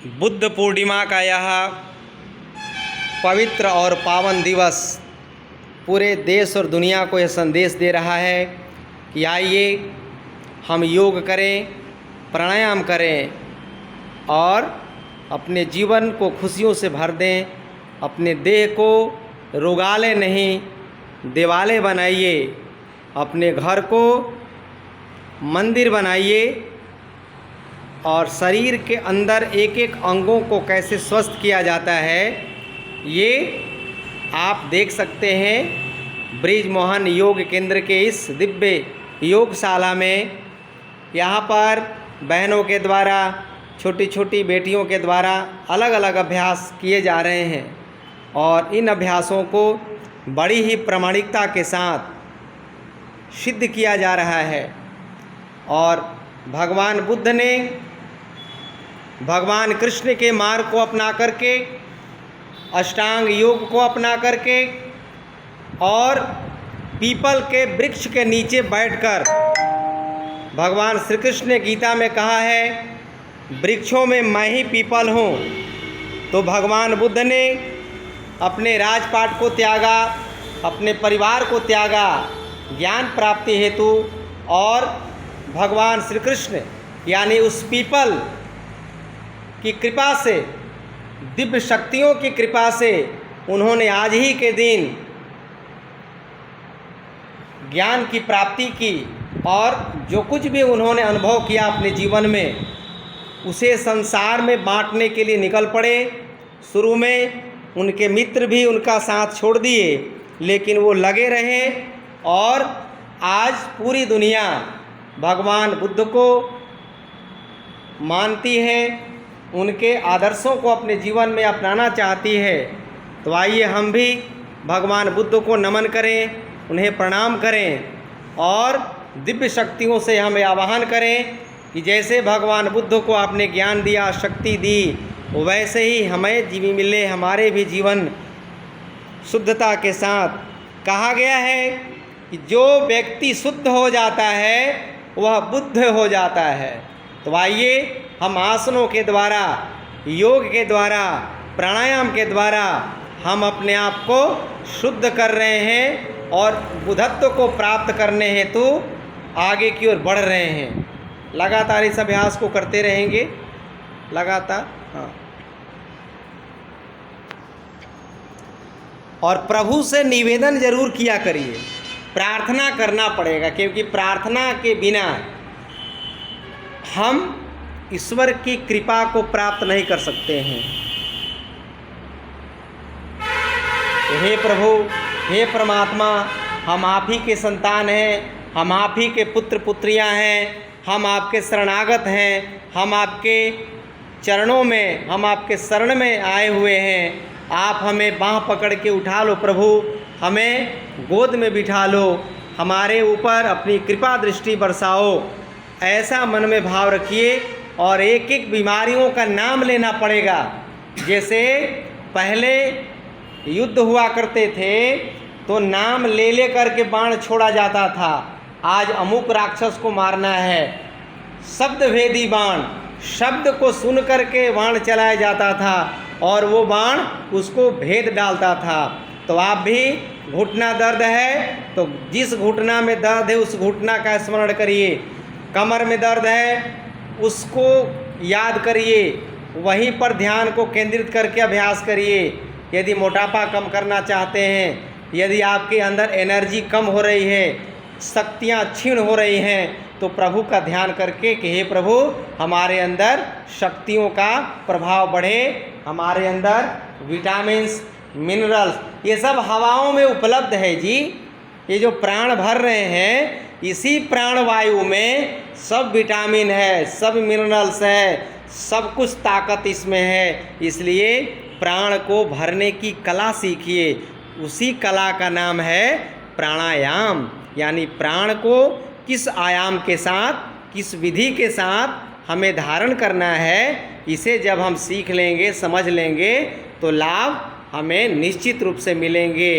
बुद्ध पूर्णिमा का यह पवित्र और पावन दिवस पूरे देश और दुनिया को यह संदेश दे रहा है कि आइए हम योग करें, प्राणायाम करें और अपने जीवन को खुशियों से भर दें। अपने देह को रोगाले नहीं, दिवाले बनाइए। अपने घर को मंदिर बनाइए और शरीर के अंदर एक एक अंगों को कैसे स्वस्थ किया जाता है ये आप देख सकते हैं ब्रिज मोहन योग केंद्र के इस दिव्य योगशाला में। यहाँ पर बहनों के द्वारा, छोटी छोटी बेटियों के द्वारा अलग अलग अभ्यास किए जा रहे हैं और इन अभ्यासों को बड़ी ही प्रामाणिकता के साथ सिद्ध किया जा रहा है। और भगवान बुद्ध ने भगवान कृष्ण के मार्ग को अपना करके, अष्टांग योग को अपना करके और पीपल के वृक्ष के नीचे बैठकर, भगवान श्री कृष्ण ने गीता में कहा है वृक्षों में मैं ही पीपल हूँ। तो भगवान बुद्ध ने अपने राजपाट को त्यागा, अपने परिवार को त्यागा ज्ञान प्राप्ति हेतु, और भगवान श्री कृष्ण यानी उस पीपल की कृपा से, दिव्य शक्तियों की कृपा से उन्होंने आज ही के दिन ज्ञान की प्राप्ति की और जो कुछ भी उन्होंने अनुभव किया अपने जीवन में उसे संसार में बांटने के लिए निकल पड़े। शुरू में उनके मित्र भी उनका साथ छोड़ दिए, लेकिन वो लगे रहे और आज पूरी दुनिया भगवान बुद्ध को मानती है, उनके आदर्शों को अपने जीवन में अपनाना चाहती है। तो आइए हम भी भगवान बुद्ध को नमन करें, उन्हें प्रणाम करें और दिव्य शक्तियों से हमें आवाहन करें कि जैसे भगवान बुद्ध को आपने ज्ञान दिया, शक्ति दी, वैसे ही हमें जीवी मिले, हमारे भी जीवन शुद्धता के साथ। कहा गया है कि जो व्यक्ति शुद्ध हो जाता है वह बुद्ध हो जाता है। तो आइए हम आसनों के द्वारा, योग के द्वारा, प्राणायाम के द्वारा हम अपने आप को शुद्ध कर रहे हैं और बुद्धत्व को प्राप्त करने हेतु आगे की ओर बढ़ रहे हैं। लगातार इस अभ्यास को करते रहेंगे, लगातार। हाँ, और प्रभु से निवेदन जरूर किया करिए, प्रार्थना करना पड़ेगा, क्योंकि प्रार्थना के बिना हम ईश्वर की कृपा को प्राप्त नहीं कर सकते हैं। हे प्रभु, हे परमात्मा, हम आप ही के संतान हैं, हम आप ही के पुत्र पुत्रियां हैं, हम आपके शरणागत हैं, हम आपके चरणों में, हम आपके शरण में आए हुए हैं। आप हमें बाँह पकड़ के उठा लो प्रभु, हमें गोद में बिठा लो, हमारे ऊपर अपनी कृपा दृष्टि बरसाओ। ऐसा मन में भाव रखिए और एक एक बीमारियों का नाम लेना पड़ेगा। जैसे पहले युद्ध हुआ करते थे तो नाम ले ले करके बाण छोड़ा जाता था। आज अमुक राक्षस को मारना है, शब्द भेदी बाण, शब्द को सुन करके बाण चलाया जाता था और वो बाण उसको भेद डालता था। तो आप भी, घुटना दर्द है तो जिस घुटना में दर्द है उस घुटना का स्मरण करिए, कमर में दर्द है उसको याद करिए, वहीं पर ध्यान को केंद्रित करके अभ्यास करिए। यदि मोटापा कम करना चाहते हैं, यदि आपके अंदर एनर्जी कम हो रही है, शक्तियाँ क्षीण हो रही हैं, तो प्रभु का ध्यान करके कि हे प्रभु हमारे अंदर शक्तियों का प्रभाव बढ़े, हमारे अंदर विटामिन्स, मिनरल्स, ये सब हवाओं में उपलब्ध है जी। ये जो प्राण भर रहे हैं इसी प्राणवायु में सब विटामिन है, सब मिनरल्स है, सब कुछ ताकत इसमें है। इसलिए प्राण को भरने की कला सीखिए, उसी कला का नाम है प्राणायाम। यानी प्राण को किस आयाम के साथ, किस विधि के साथ हमें धारण करना है, इसे जब हम सीख लेंगे, समझ लेंगे तो लाभ हमें निश्चित रूप से मिलेंगे।